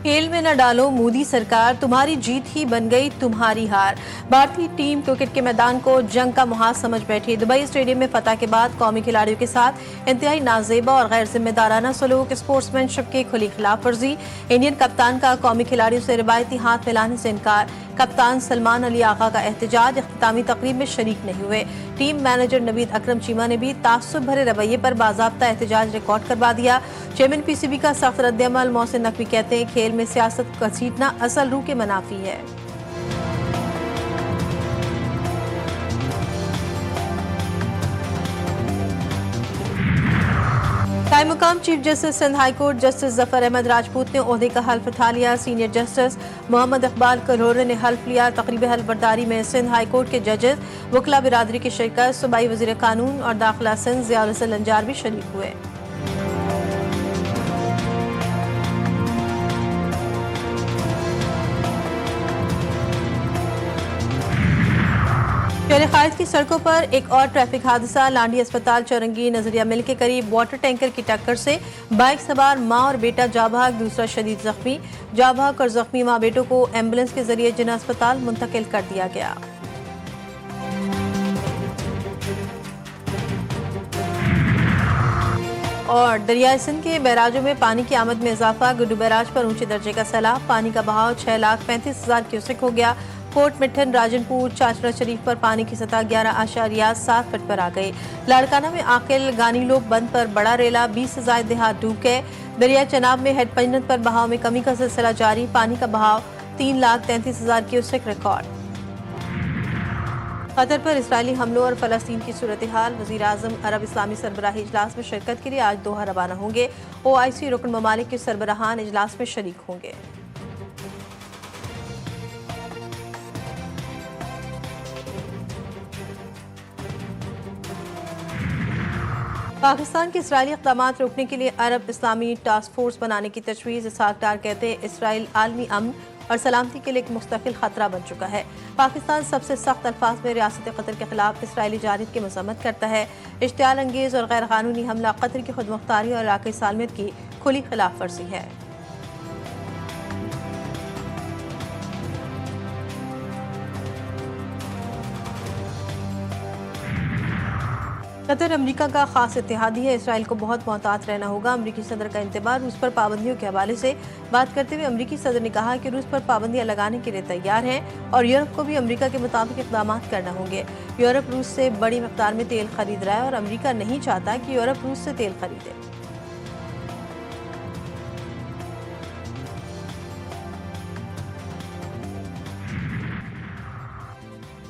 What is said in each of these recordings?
खेल में न डालो मोदी सरकार, तुम्हारी जीत ही बन गई तुम्हारी हार। भारतीय टीम क्रिकेट के मैदान को जंग का मुहाज समझ बैठी। दुबई स्टेडियम में फतह के बाद कौमी खिलाड़ियों के साथ इंतहाई नाजेबा और गैर जिम्मेदाराना सलूक, स्पोर्ट्समैनशिप की खुली खिलाफ वर्जी। इंडियन कप्तान का कौमी खिलाड़ियों से रिवायती हाथ मिलाने से इनकार। कप्तान सलमान अली आगा का एहतजाज, इख्तितामी तकरीब में शरीक नहीं हुए। टीम मैनेजर नवीद अकरम चीमा ने भी तासुब भरे रवैये पर बाज़ाब्ता एहतजाज रिकॉर्ड करवा दिया। चेयरमैन पीसीबी का सख्त रद्दअमल। मोहसिन नकवी कहते हैं खेल में सियासत घसीटना असल रूह के मुनाफी है। कायम मुकाम chief justice Sindh high court justice Zafar Ahmed Rajput ने ओहदे का हल्फ उठा लिया। सीनियर जस्टिस मोहम्मद इकबाल करोरे ने हल्फ लिया। तकरीब हल्फ बर्दारी में सिंध हाईकोर्ट के जजेस, वकला बिरादरी की शिरकत, सूबाई वजीर कानून और दाखिला सिंध ज़ियाउल हसन लंजार भी शरीक हुए। शहर खालिद की सड़कों पर एक और ट्रैफिक हादसा। लांडी अस्पताल चौरंगी नजरिया मिल के करीब वाटर टैंकर की टक्कर से बाइक सवार मां और बेटा जा भाग, दूसरा शदीद जख्मी। जा भाग और जख्मी मां बेटों को एम्बुलेंस के जरिए जिना अस्पताल मुंतकिल कर दिया गया। और दरियाई सिंध के बैराजों में पानी की आमद में इजाफा। गुड्डू बैराज पर ऊंचे दर्जे का सैलाब, पानी का बहाव 6,35,000 क्यूसेक हो गया। कोट मिठन, राजनपुर, चाचरा शरीफ पर पानी की सतह 11.7 फुट पर आ गई। लाड़काना में आकिल गानीलो बंद पर बड़ा रेला, 20 से जायद देहात डूब गए। दरिया चनाब में हेड पंजनत पर बहाव में कमी का सिलसिला जारी, पानी का बहाव 3,33,000 क्यूसेक रिकॉर्ड। कतर पर इसराइली हमलों और फलस्तीन की सूरत हाल। वज़ीर आज़म अरब इस्लामी सरबराही इजलास में शिरकत के लिए आज दोहा रवाना होंगे। OIC रुकन ममालिक के सरबराहान इजलास में शरीक होंगे। पाकिस्तान के इसराइली इक़दामात रोकने के लिए अरब इस्लामी टास्क फोर्स बनाने की तजवीज़। इसहाक डार कहते हैं इसराइल आलमी अमन और सलामती के लिए एक मुस्तकिल खतरा बन चुका है। पाकिस्तान सबसे सख्त अल्फाज में रियासत कतर के खिलाफ इसराइली जानिब की मज़म्मत करता है। इश्तियाल अंगेज़ और गैर कानूनी हमला कतर की खुद मुख्तारी और इलाक़ाई सालमियत की खुली खिलाफ वर्जी है। कतर अमरीका का खास इत्तेहादी है। इसराइल को बहुत मोहतात रहना होगा। अमरीकी सदर का इंतबाह। रूस पर पाबंदियों के हवाले से बात करते हुए अमरीकी सदर ने कहा कि रूस पर पाबंदियां लगाने के लिए तैयार हैं और यूरोप को भी अमरीका के मुताबिक इक़दाम करना होंगे। यूरोप रूस से बड़ी मकदार में तेल खरीद रहा है और अमरीका नहीं चाहता कि यूरोप रूस से तेल खरीदे।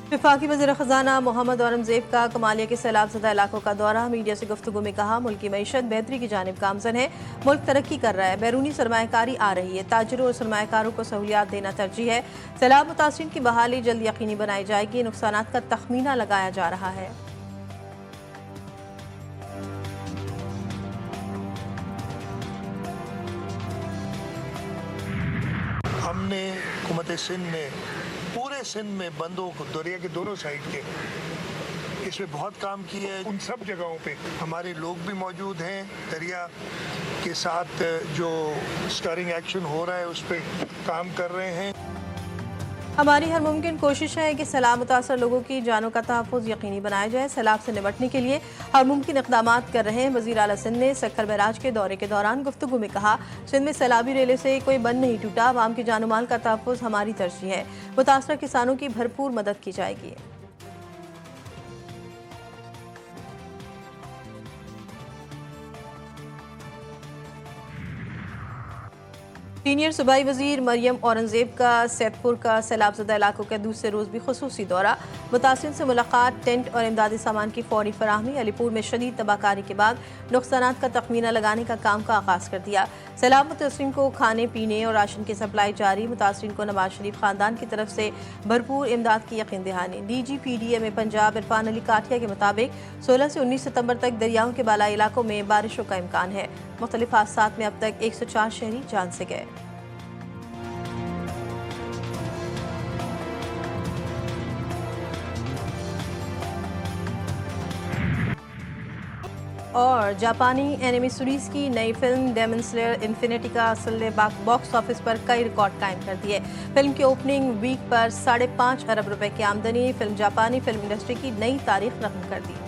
वफाकी वज़ीर ख़ज़ाना मोहम्मद औरंगज़ेब का कमालिया के सैलाबज़दा इलाकों का दौरा। मीडिया से गुफ्तगू में कहा मुल्क की मईशत बेहतरी की जानिब गामज़न है। मुल्क तरक्की कर रहा है, बैरूनी सरमायाकारी आ रही है, ताजिरों और सरमायाकारों को सहूलियात देना तरजीह है। सैलाब मुतासिरीन की बहाली जल्द यकीनी बनाई जाएगी। नुकसानात का तखमीना लगाया जा रहा है। हमने हुकूमत सिंध ने पूरे सिंध में बंदों को दरिया के दोनों साइड के इसमें बहुत काम किया है। उन सब जगहों पे हमारे लोग भी मौजूद हैं। दरिया के साथ जो स्टरिंग एक्शन हो रहा है उस पर काम कर रहे हैं। हमारी हर मुमकिन कोशिश है कि सैलाब मुतासर लोगों की जानों का तहफ़्फ़ुज़ यकीनी बनाया जाए। सैलाब से निपटने के लिए हर मुमकिन इक़दामात कर रहे हैं। वज़ीर आला सिंध ने सक्खर बैराज के दौरे के दौरान गुफ्तगू में कहा सिंध में सैलाबी रेले से कोई बंद नहीं टूटा। आवाम की जानो माल का तहफ़्फ़ुज़ हमारी तरजीह है। मुतासरा किसानों की भरपूर मदद की जाएगी। सीनियर सूबाई वजीर मरियम औरंगजेब का सैदपुर का सैलाबज़दा इलाकों के दूसरे रोज़ भी खुसूसी दौरा। मुतासिरीन से मुलाकात, टेंट और इमदादी सामान की फौरी फराहमी। अलीपुर में शदीद तबाहकारी के बाद नुकसानात का तखमीना लगाने का काम का आगाज़ कर दिया। सैलाब मुतासिरीन को खाने पीने और राशन की सप्लाई जारी। मुतासिरीन को नवाज शरीफ खानदान की तरफ से भरपूर इमदाद की यकीन दहानी। DGPDA में पंजाब इरफान अली काठिया के मुताबिक 16 से 19 सितंबर तक दरियाओं के बालाई इलाकों में बारिशों का इम्कान है। मुख्तलिफ हादसात में अब तक 104 शहरी जान से गए। और जापानी एनिमी सीरीज की नई फिल्म डेमन स्लेयर इन्फिनिटी का असल ने बॉक्स ऑफिस पर कई रिकॉर्ड कायम कर दिए। फिल्म की ओपनिंग वीक पर 5.5 अरब रुपए की आमदनी फिल्म जापानी फिल्म इंडस्ट्री की नई तारीख रकम कर दी।